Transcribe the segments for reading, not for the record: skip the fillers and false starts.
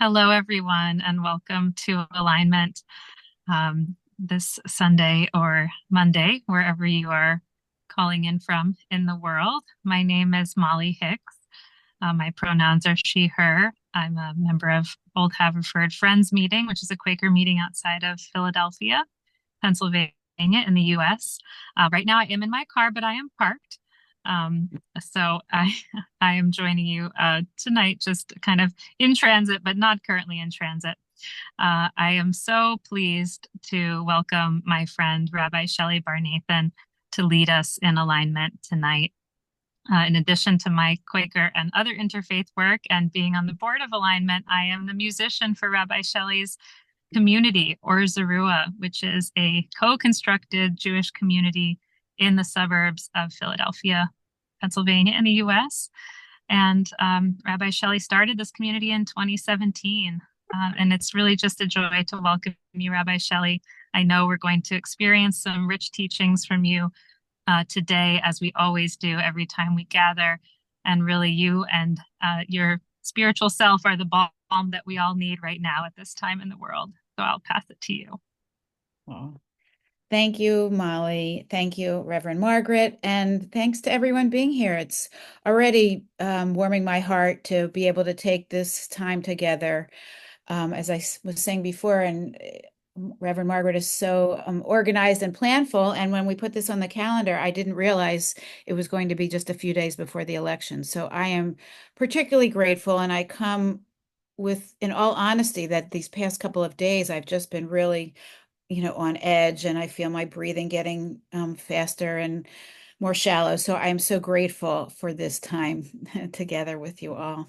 Hello, everyone, and welcome to Alignment this Sunday or Monday, wherever you are calling in from in the world. My name is Molly Hicks. My pronouns are she, her. I'm a member of Old Haverford Friends Meeting, which is a Quaker meeting outside of Philadelphia, Pennsylvania, in the US. Right now, I am in my car, but I am parked. Um, so I am joining you tonight, just kind of in transit, but not currently in transit. I am so pleased to welcome my friend Rabbi Shelly Barnathan to lead us in alignment tonight. In addition to my Quaker and other interfaith work and being on the board of Alignment, I am the musician for Rabbi Shelly's community, Or Zarua, which is a co-constructed Jewish community in the suburbs of Philadelphia, Pennsylvania, in the US. And Rabbi Shelly started this community in 2017. And it's really just a joy to welcome you, Rabbi Shelly. I know we're going to experience some rich teachings from you today, as we always do every time we gather. And really, you and your spiritual self are the balm that we all need right now at this time in the world. So I'll pass it to you. Oh, thank you, Molly. Thank you, Reverend Margaret. And thanks to everyone being here. It's already warming my heart to be able to take this time together. As I was saying before, and Reverend Margaret is so organized and planful. And when we put this on the calendar, I didn't realize it was going to be just a few days before the election. So I am particularly grateful. And I come with, in all honesty, that these past couple of days, I've just been really on edge, and I feel my breathing getting faster and more shallow. So I'm so grateful for this time together with you all.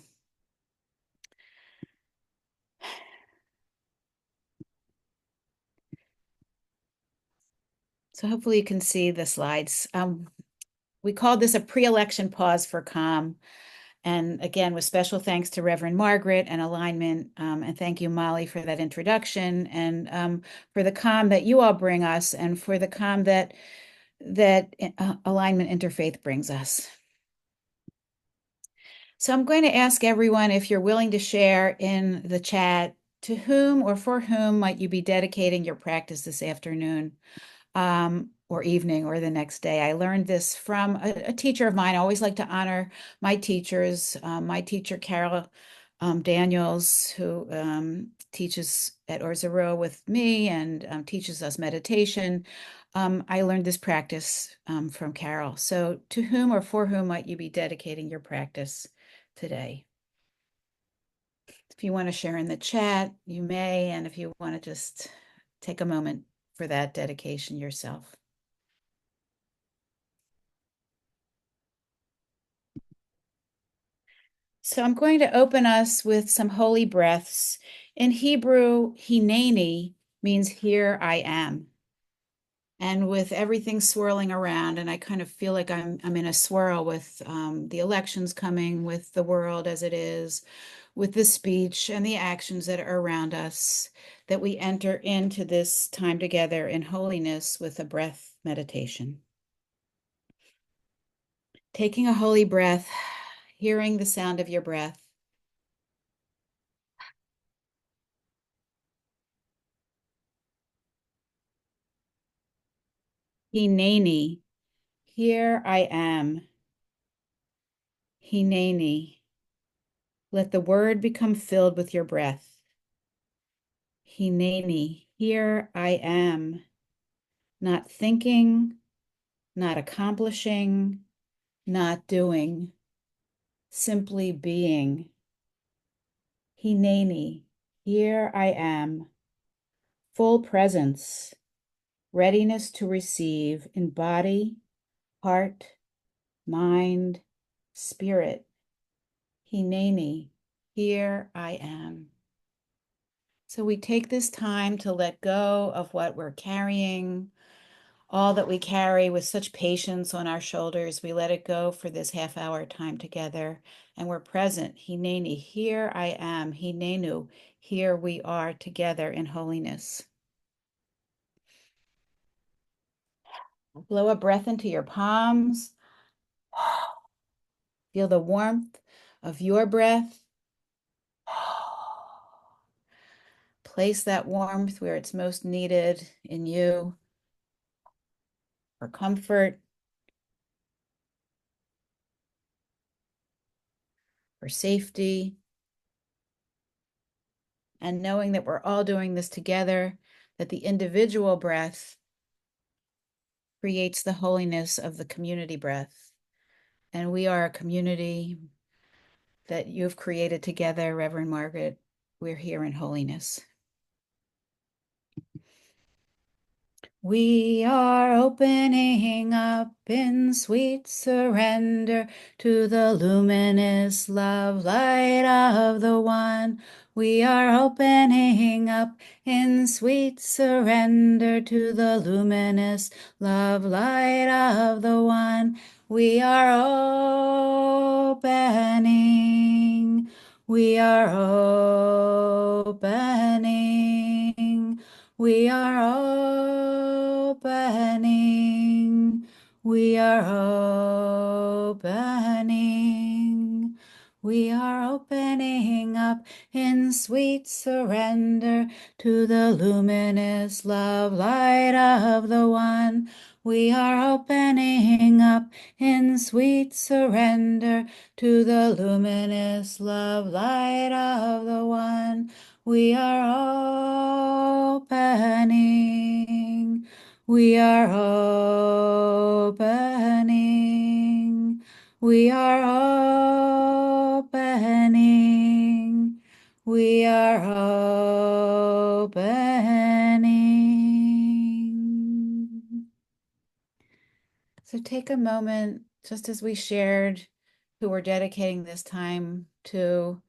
So hopefully you can see the slides. We called this a pre-election pause for calm. And again, with special thanks to Reverend Margaret and Alignment, and thank you, Molly, for that introduction, and for the calm that you all bring us, and for the calm that Alignment Interfaith brings us. So I'm going to ask everyone if you're willing to share in the chat, to whom or for whom might you be dedicating your practice this afternoon, or evening, or the next day. I learned this from a teacher of mine. I always like to honor my teachers. My teacher, Carol Daniels, who teaches at Or Zarua with me and teaches us meditation. I learned this practice from Carol. So to whom or for whom might you be dedicating your practice today? If you want to share in the chat, you may, and if you want to just take a moment for that dedication yourself. So I'm going to open us with some holy breaths. In Hebrew, hineni means here I am. And with everything swirling around, and I kind of feel like I'm in a swirl with the elections coming, with the world as it is, with the speech and the actions that are around us, that we enter into this time together in holiness with a breath meditation. Taking a holy breath, hearing the sound of your breath. Hineni, here I am. Hineni, let the word become filled with your breath. Hineni, here I am, not thinking, not accomplishing, not doing, simply being. Hineni, here I am, full presence, readiness to receive in body, heart, mind, spirit. Hineni, here I am. So we take this time to let go of what we're carrying, all that we carry with such patience on our shoulders. We let it go for this half-hour time together, and we're present. Hineni, here I am. Hinenu, here we are together in holiness. Blow a breath into your palms. Feel the warmth of your breath. place that warmth where it's most needed in you for comfort, for safety, and knowing that we're all doing this together, that the individual breath creates the holiness of the community breath. And we are a community that you've created together, Reverend Margaret. We're here in holiness. We are opening up in sweet surrender to the luminous love light of the One. We are opening up in sweet surrender to the luminous love light of the One. We are opening. We are opening. We are opening. We are opening. We are opening up in sweet surrender to the luminous love light of the One. We are opening up in sweet surrender to the luminous love light of the One. We are opening. We are opening. We are opening. We are opening. So take a moment, just as we shared who we're dedicating this time to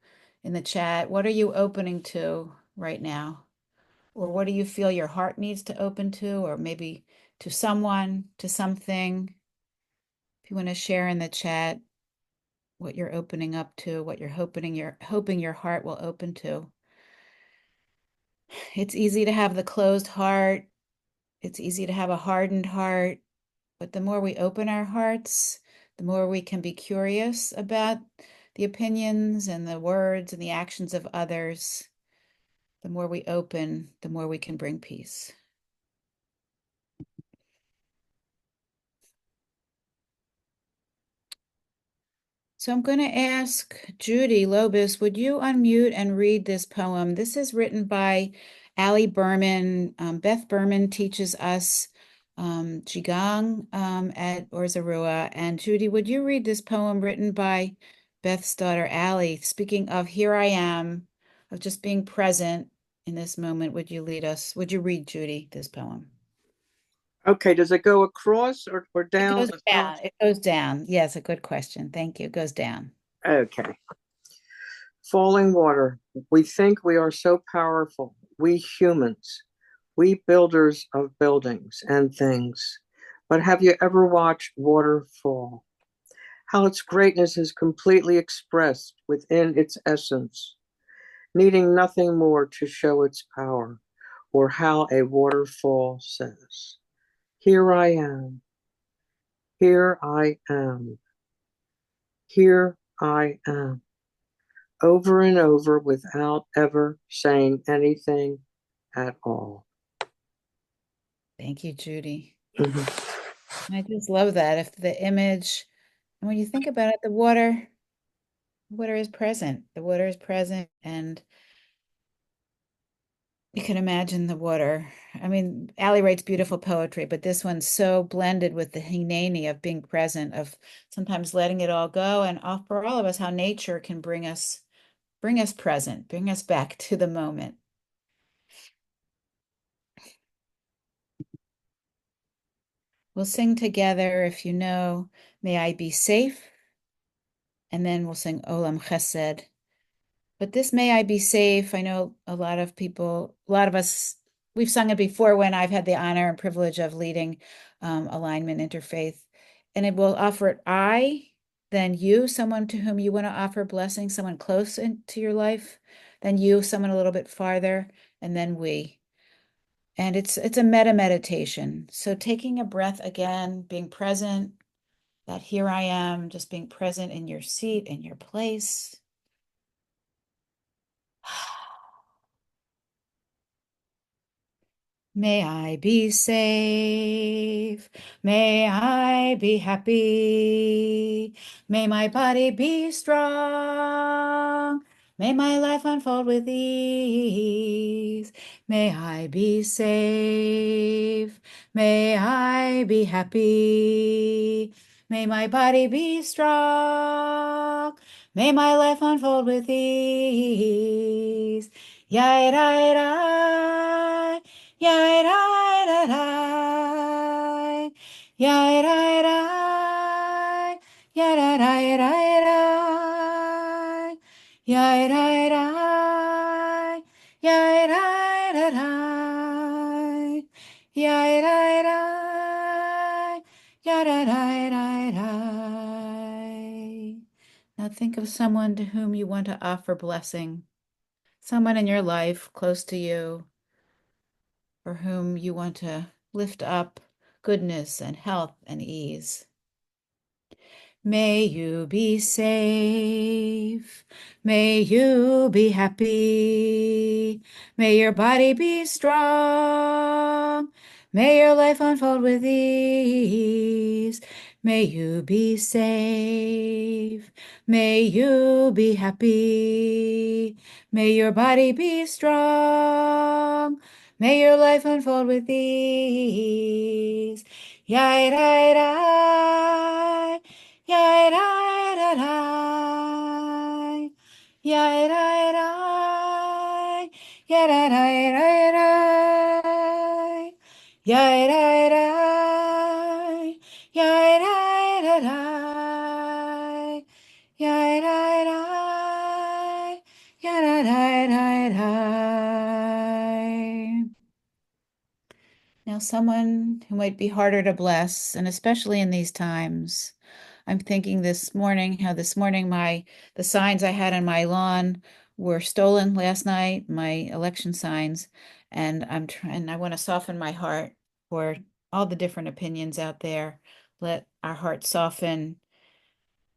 in the chat. What are you opening to right now? Or what do you feel your heart needs to open to, or maybe to someone, to something? If you want to share in the chat what you're opening up to, what you're hoping your heart will open to. It's easy to have the closed heart. It's easy to have a hardened heart. But the more we open our hearts, the more we can be curious about the opinions and the words and the actions of others. The more we open, the more we can bring peace. So I'm going to ask Judy Lobis, would you unmute and read this poem? This is written by Allie Berman. Beth Berman teaches us Qigong at Or Zarua. And Judy, would you read this poem written by Beth's daughter, Allie? Speaking of here I am, of just being present in this moment, would you lead us? Would you read, Judy, this poem? Okay, does it go across or It down? goes down. It goes down. Yes, a good question. Thank you. It goes down. Okay. Falling water. We think we are so powerful, we humans, we builders of buildings and things. But have you ever watched water fall? How its greatness is completely expressed within its essence, needing nothing more to show its power, or how a waterfall says, "Here I am, here I am, here I am," over and over without ever saying anything at all. Thank you, Judy. Mhm. I just love that. If the image, and when you think about it, the water is present. The water is present, and you can imagine the water. I mean, Allie writes beautiful poetry, but this one's so blended with the hineni of being present, of sometimes letting it all go, and for all of us, how nature can bring us present, bring us back to the moment. We'll sing together, if you know, May I Be Safe, and then we'll sing Olam Chesed. But this May I Be Safe, I know a lot of people, a lot of us, we've sung it before when I've had the honor and privilege of leading Alignment Interfaith. And it will offer it I, then you, someone to whom you want to offer blessing, someone close into your life, then you, someone a little bit farther, and then we. And it's a meta meditation. So taking a breath again, being present, that here I am, just being present in your seat, in your place. May I be safe. May I be happy. May my body be strong. May my life unfold with ease. May I be safe. May I be happy. May my body be strong. May my life unfold with ease. Yai, rai, rai. Yai, rai, rai, rai. Yai, rai, rai. Yai, rai, rai, rai, rai. Yai, rai, rai. Yai, rai, rai, rai. Yai, rai, rai. Yai, rai, rai, rai, rai. Now think of someone to whom you want to offer blessing, someone in your life close to you, for whom you want to lift up goodness and health and ease. May you be safe. May you be happy. May your body be strong. May your life unfold with ease. May you be safe. May you be happy. May your body be strong. May your life unfold with ease. Yai, rai, rai. Yai, rai, rai, rai. Yai, rai, rai. Yai, rai, rai, rai, rai. Yai, rai, rai. Yai, rai, rai, rai. Yai, rai, rai. Yai, rai, rai, rai, rai. Now, someone who might be harder to bless, and especially in these times. I'm thinking this morning how this morning the signs I had on my lawn were stolen last night, my election signs, and I want to soften my heart for all the different opinions out there. Let our hearts soften.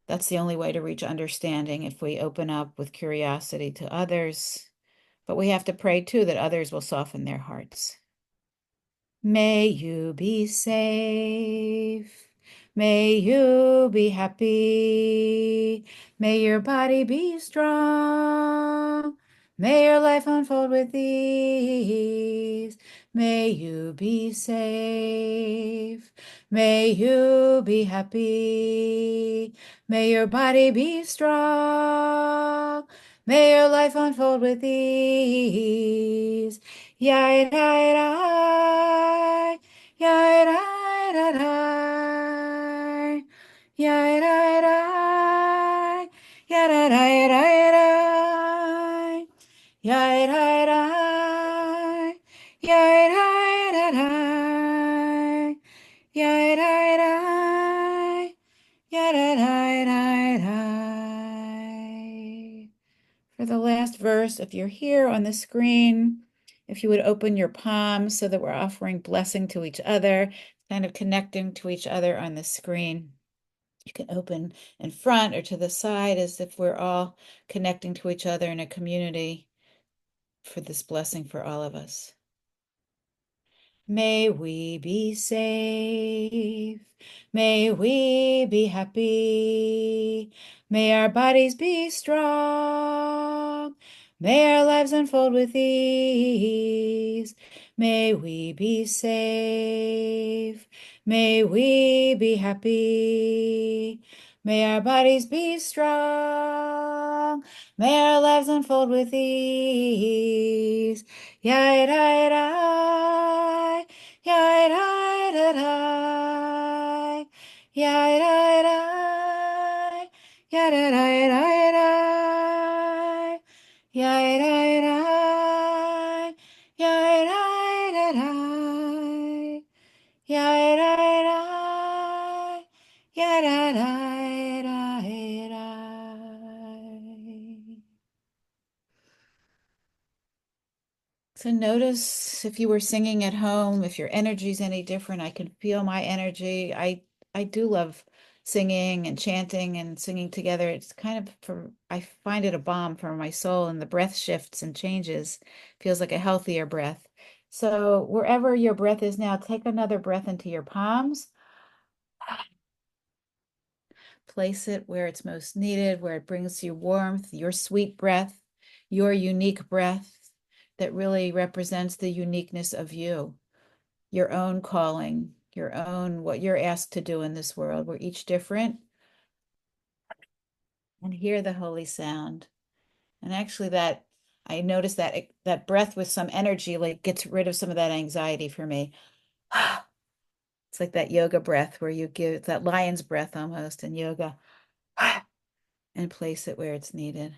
That's the only way to reach understanding, if we open up with curiosity to others. But we have to pray too that others will soften their hearts. May you be safe. May you be happy. May your body be strong. May your life unfold with ease. May you be safe. May you be happy. May your body be strong. May your life unfold with ease. Yai, rai, rai. Yai, rai, rai, rai. Yai, rai, rai. Yai, rai, rai, rai, rai. Yai, rai, rai. Yai, rai, rai, rai. Yai, rai, rai. Yai, rai, rai, rai, rai. For the last verse, if you're here on the screen, if you would open your palms so that we're offering blessing to each other, kind of connecting to each other on the screen. You can open in front or to the side as if we're all connecting to each other in a community for this blessing for all of us. May we be safe. May we be happy. May our bodies be strong. May our lives unfold with ease. May we be safe. May we be happy. May our bodies be strong. May our lives unfold with ease. Yai, rai, rai. Yai, rai, rai, rai. Yai, rai, rai. Yai, rai, rai, rai, rai. Yai, rai, rai. Yai, rai, rai, rai. Yai, rai, rai. Yai, rai, rai, rai, rai. So notice if you were singing at home, if your energy is any different. I can feel my energy. I do love singing and chanting and singing together. It's kind of I find it a balm for my soul, and the breath shifts and changes. Feels like a healthier breath. So wherever your breath is now, take another breath into your palms. Place it where it's most needed, where it brings you warmth, your sweet breath, your unique breath that really represents the uniqueness of you, your own calling, your own, what you're asked to do in this world. We're each different. And hear the holy sound. And actually I noticed that breath with some energy, like gets rid of some of that anxiety for me. It's like that yoga breath where you give that lion's breath almost in yoga and place it where it's needed.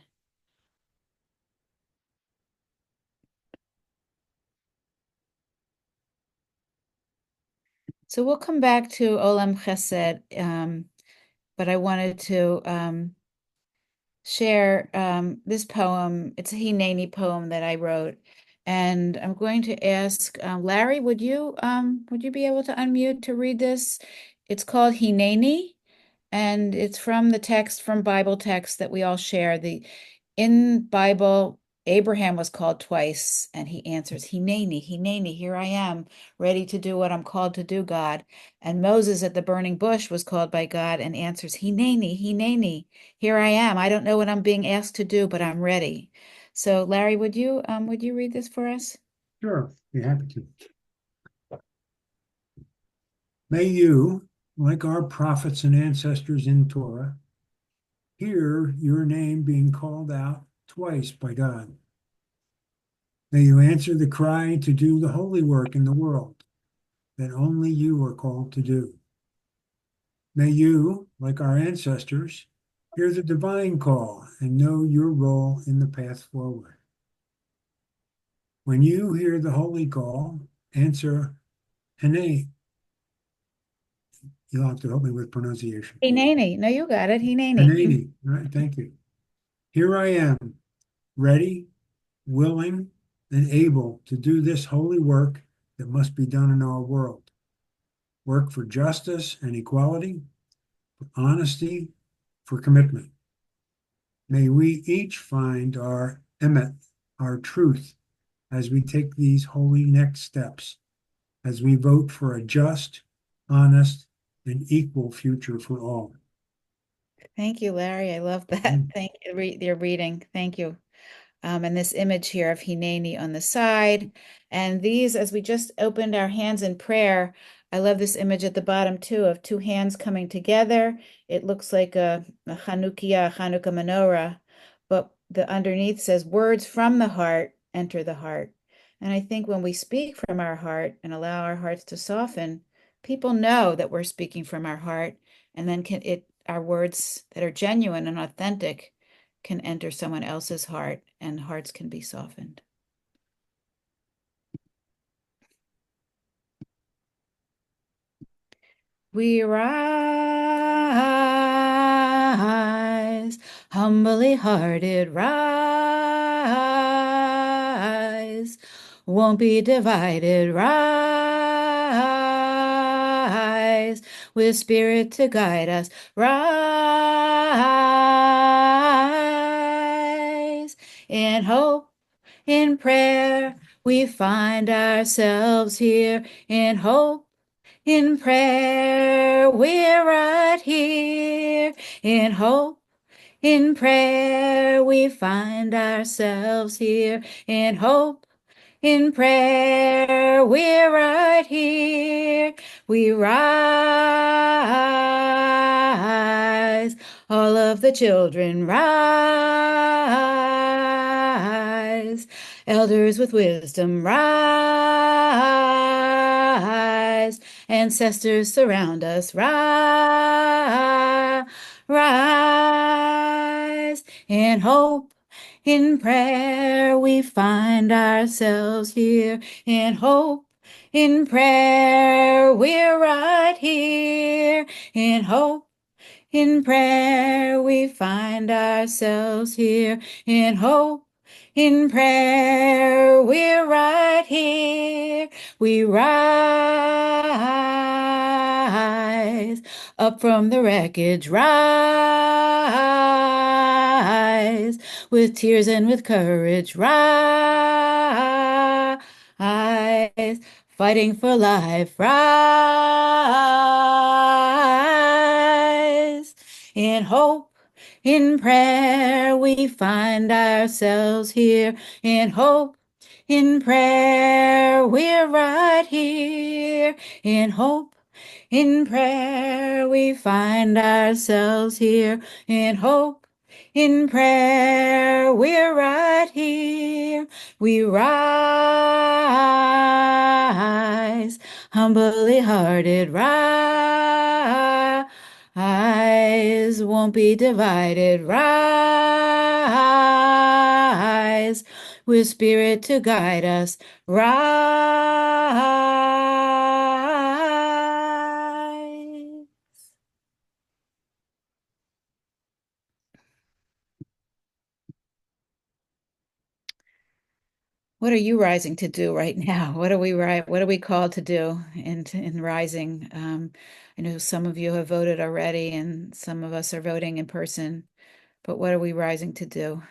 So we'll come back to Olam Chesed, but I wanted to share this poem. It's a Hineni poem that I wrote, and I'm going to ask Larry, would you be able to unmute to read this? It's called Hineni, and it's from the text from Bible text that we all share. In Bible, Abraham was called twice, and he answers, Hineni, Hineni, here I am, ready to do what I'm called to do, God. And Moses at the burning bush was called by God and answers, Hineni, Hineni, here I am. I don't know what I'm being asked to do, but I'm ready. So, Larry, would you read this for us? Sure, be happy to. May you, like our prophets and ancestors in Torah, hear your name being called out twice by God. May you answer the cry to do the holy work in the world that only you are called to do. May you, like our ancestors, hear the divine call and know your role in the path forward. When you hear the holy call, answer Hene. You'll have to help me with pronunciation. Hineni. No, you got it. Hineni. Hanani. All right, thank you. Here I am, ready, willing, and able to do this holy work that must be done in our world. Work for justice and equality, for honesty, for commitment. May we each find our emet, our truth, as we take these holy next steps, as we vote for a just, honest, and equal future for all. Thank you, Larry. I love that. Thank you, your reading. Thank you. And this image here of Hineni on the side. And these, as we just opened our hands in prayer, I love this image at the bottom too of two hands coming together. It looks like a Hanukkah menorah, but the underneath says, words from the heart enter the heart. And I think when we speak from our heart and allow our hearts to soften, people know that we're speaking from our heart, and then our words that are genuine and authentic can enter someone else's heart, and hearts can be softened. We rise, humbly hearted, rise, won't be divided, rise, with spirit to guide us, rise, in hope, in prayer, we find ourselves here, in hope, in prayer, we're right here. In hope, in prayer, we find ourselves here. In hope, in prayer, we're right here. We rise, all of the children rise. Elders with wisdom rise. Ancestors surround us, rise, in hope, in prayer, we find ourselves here, in hope, in prayer, we're right here, in hope, in prayer, we find ourselves here, in hope, in prayer, we're right here. We rise up from the wreckage, rise with tears and with courage, rise rise, fighting for life, rise. In hope, in prayer, we find ourselves here. In hope, in prayer, we're right here. In hope, in prayer, we find ourselves here. In hope, in prayer, we're right here. We rise, humbly hearted, rise, won't be divided, rise, with spirit to guide us, rise. What are you rising to do right now? What are we called to do in rising? I know some of you have voted already, and some of us are voting in person, but what are we rising to do?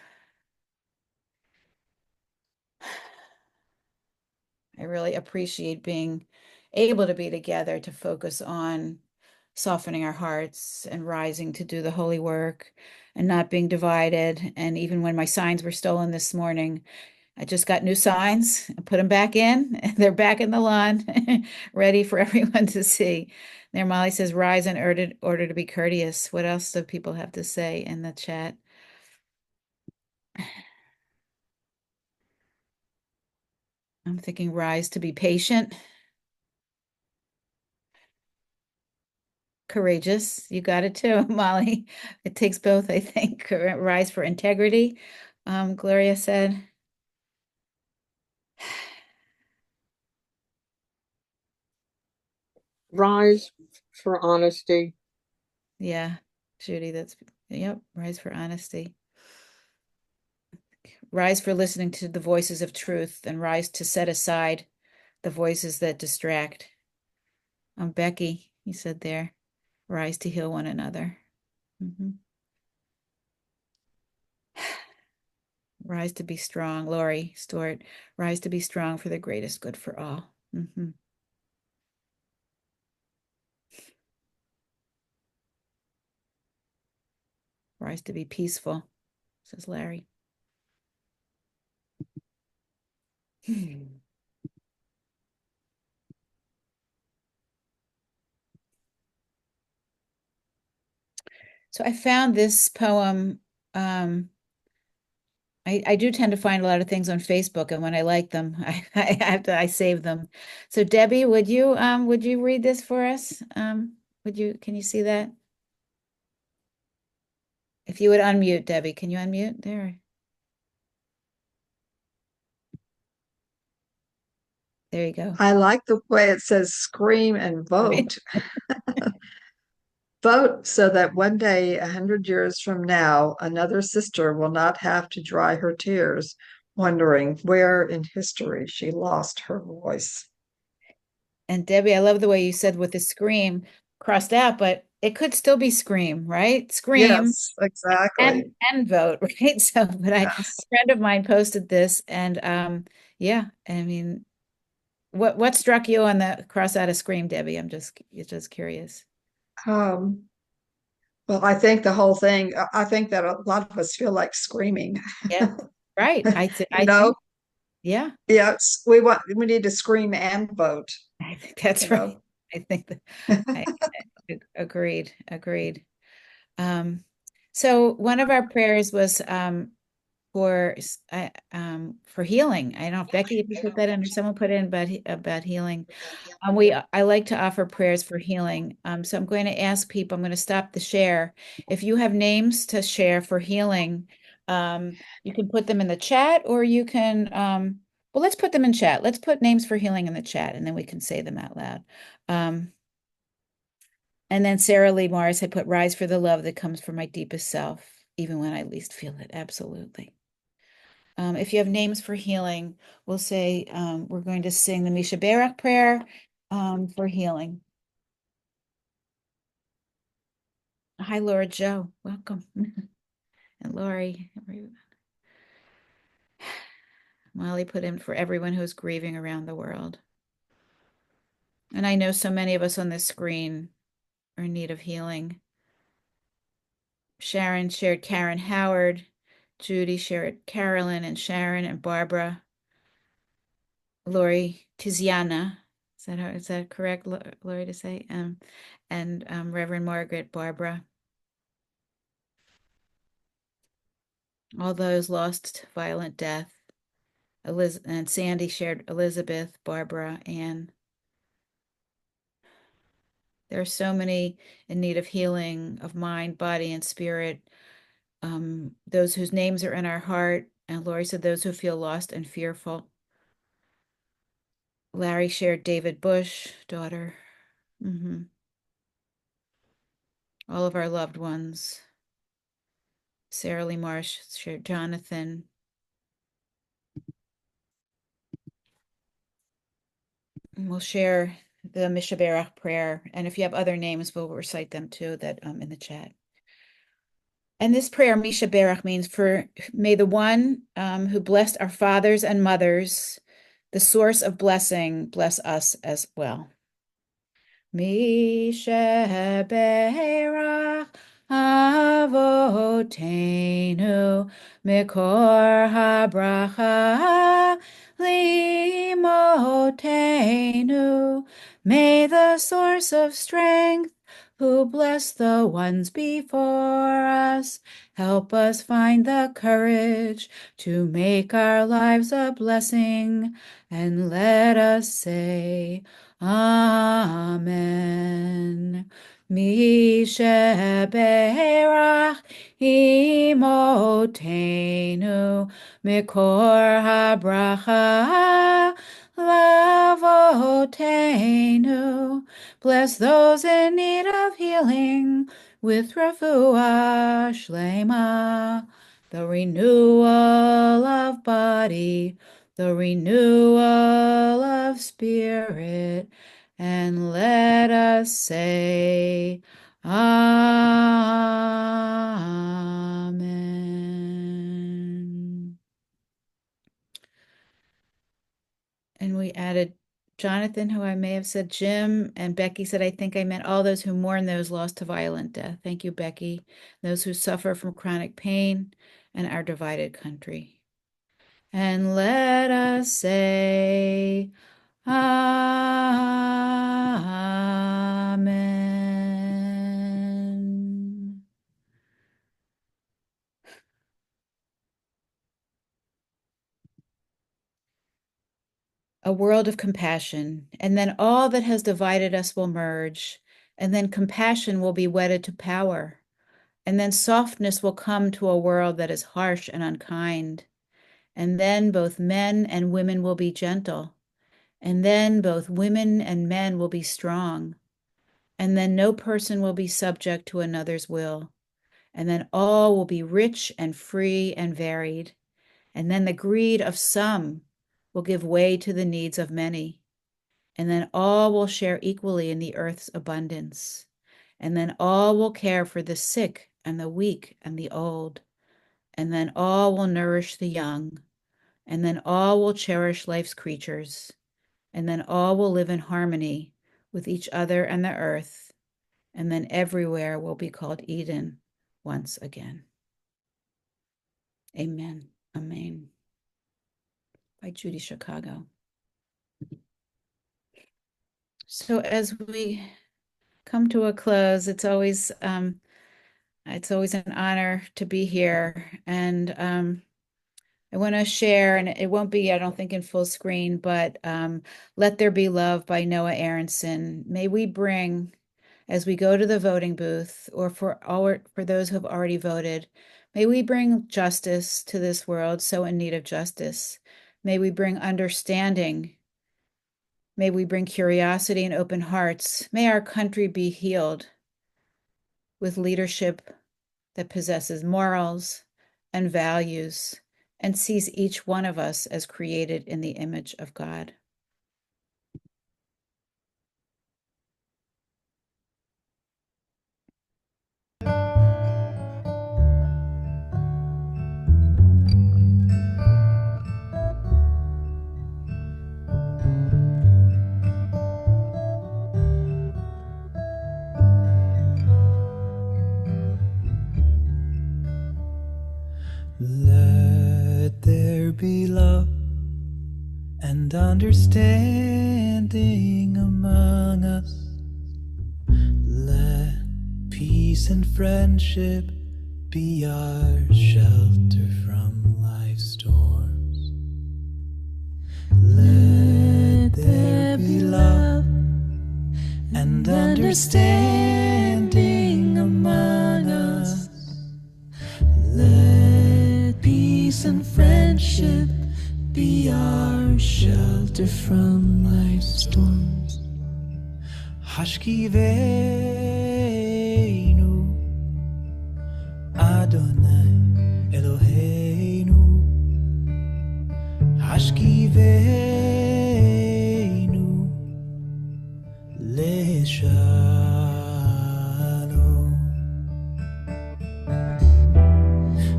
I really appreciate being able to be together to focus on softening our hearts and rising to do the holy work and not being divided. And even when my signs were stolen this morning, I just got new signs, I put them back in, and they're back in the lawn, ready for everyone to see. There, Molly says, rise in order to be courteous. What else do people have to say in the chat? I'm thinking rise to be patient, courageous. You got it too, Molly. It takes both, I think. Rise for integrity, Gloria said. Rise for honesty. Yeah, Judy, yep, rise for honesty. Rise for listening to the voices of truth and rise to set aside the voices that distract. Becky, you said there, rise to heal one another. Rise to be strong. Lori Stewart, rise to be strong for the greatest good for all. Rise to be peaceful, says Larry. So I found this poem. I do tend to find a lot of things on Facebook, and when I like them, I save them. So Debbie, would you read this for us? Can you see that? If you would unmute, Debbie, can you unmute there? There you go. I like the way it says scream and vote. Vote so that one day, 100 years from now, another sister will not have to dry her tears, wondering where in history she lost her voice. And Debbie, I love the way you said with the scream crossed out, but it could still be scream, right? Scream Yes, exactly. and vote, right? So, but a Yes. friend of mine posted this, and yeah, I mean, what struck you on the cross out of scream, Debbie? I'm just curious. Um, well, I think the whole thing, I think that a lot of us feel like screaming. Yeah, right. I You know, think, yeah, yes, we need to scream and vote, I think that's you right. know. I think that agreed. So one of our prayers was for healing. I don't know if Becky, if you put that in, or someone put in about healing. I like to offer prayers for healing. So I'm going to ask people, I'm going to stop the share. If you have names to share for healing, you can put them in the chat, or you can, well, let's put them in chat. Let's put names for healing in the chat, and then we can say them out loud. And then Sarah Lee Morris had put rise for the love that comes from my deepest self, even when I least feel it. Absolutely. If you have names for healing, we'll say we're going to sing the Misha Barak prayer for healing. Hi, Laura Joe. Welcome. And Lori. Molly put in for everyone who's grieving around the world. And I know so many of us on this screen are in need of healing. Sharon shared Karen Howard. Judy shared Carolyn and Sharon and Barbara. Lori Tiziana, is that correct, Lori, to say? And Reverend Margaret Barbara. All those lost to violent death. And Sandy shared Elizabeth, Barbara, Anne. There are so many in need of healing of mind, body, and spirit. Those whose names are in our heart. And Lori said those who feel lost and fearful. Larry shared David Bush, daughter. All of our loved ones. Sarah Lee Marsh shared Jonathan. And we'll share the Mishaberach prayer. And if you have other names, we'll recite them too, that in the chat. And this prayer, Mishaberach, means may the one who blessed our fathers and mothers, the source of blessing, bless us as well. Mishaberach Avotenu Mikor habracha limotenu. May the source of strength, who blessed the ones before us, help us find the courage to make our lives a blessing, and let us say, Amen. Mishaberach imotenu mikor habracha lavotenu. Bless those in need of healing with refuah shlema, the renewal of body, the renewal of spirit, and let us say, Amen. And we added Jonathan, who I may have said Jim, and Becky said, I think I meant all those who mourn those lost to violent death. Thank you, Becky. Those who suffer from chronic pain and our divided country. And let us say, Amen. A world of compassion, and then all that has divided us will merge, and then compassion will be wedded to power, and then softness will come to a world that is harsh and unkind, and then both men and women will be gentle, and then both women and men will be strong, and then no person will be subject to another's will, and then all will be rich and free and varied, and then the greed of some will give way to the needs of many, and then all will share equally in the earth's abundance, and then all will care for the sick and the weak and the old, and then all will nourish the young, and then all will cherish life's creatures, and then all will live in harmony with each other and the earth, and then everywhere will be called Eden once again. Amen. Amen. By Judy Chicago. So as we come to a close, it's always an honor to be here, and I want to share, and it won't be, I don't think, in full screen, but Let There Be Love by Noah Aronson. May we bring, as we go to the voting booth, or for those who have already voted, may we bring justice to this world so in need of justice. May we bring understanding. May we bring curiosity and open hearts. May our country be healed with leadership that possesses morals and values and sees each one of us as created in the image of God. Let there be love and understanding among us. Let peace and friendship be our shelter from life's storms. Let there be love and understanding among us. Let peace and friendship be our shelter from life's storms. Hashkiveinu Adonai Eloheinu. Hashkiveinu Leshalom.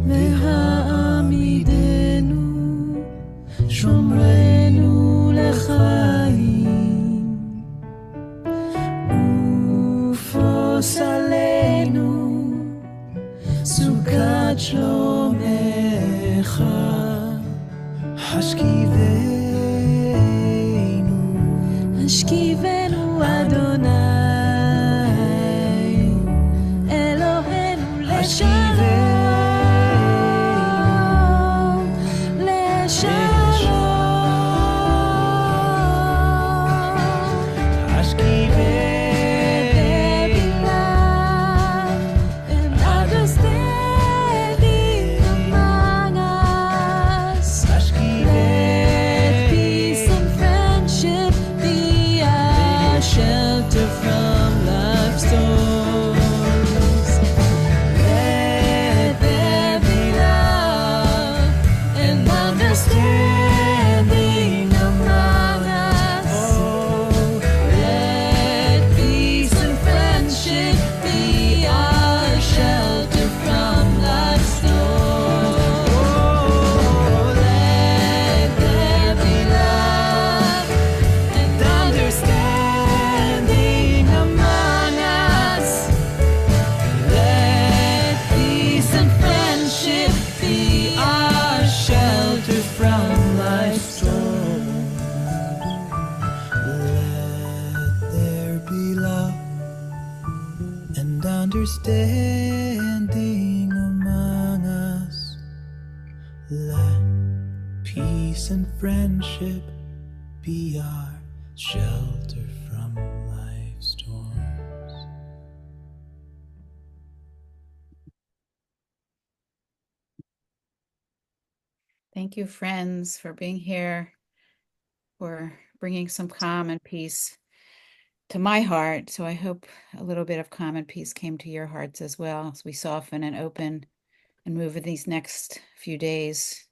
Ve'ha'amidenu Shomrenu lechaim. Ufos aleinu Sukat shlomecha. Hashkivenu Adonai Eloheinu leshalom. Leshalom. Hashkivenu love and understanding among us. Let peace and friendship be our shelter from life's storms. Let there be love and understanding among us. Let peace and friendship be our shelter from life's storms. Let there be love and understanding among us. Let peace and friendship be our shelter from life's storm. Let there be love and understanding among us. Let peace and friendship be our shelter from life's storms. Thank you, friends, for being here, for bringing some calm and peace to my heart. So I hope a little bit of calm and peace came to your hearts as well as we soften and open and move in these next few days.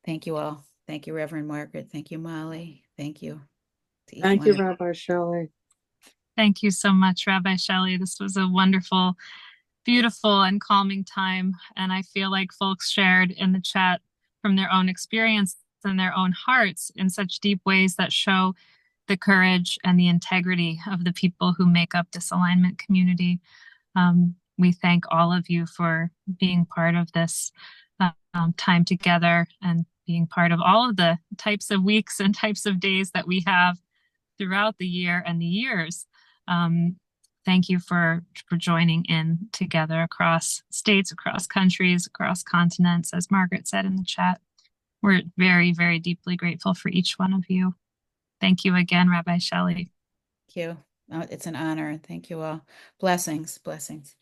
Thank you all. Thank you, Reverend Margaret. Thank you, Molly. Thank you to each Thank one you, of you. Rabbi Shelly. Thank you so much, Rabbi Shelly. This was a wonderful, beautiful, and calming time. And I feel like folks shared in the chat from their own experience and their own hearts in such deep ways that show the courage and the integrity of the people who make up this alignment community. We thank all of you for being part of this time together and being part of all of the types of weeks and types of days that we have throughout the year and the years. Thank you for joining in together across states, across countries, across continents, as Margaret said in the chat. We're very, very deeply grateful for each one of you. Thank you again, Rabbi Shelly. Thank you. It's an honor. Thank you all. Blessings, blessings.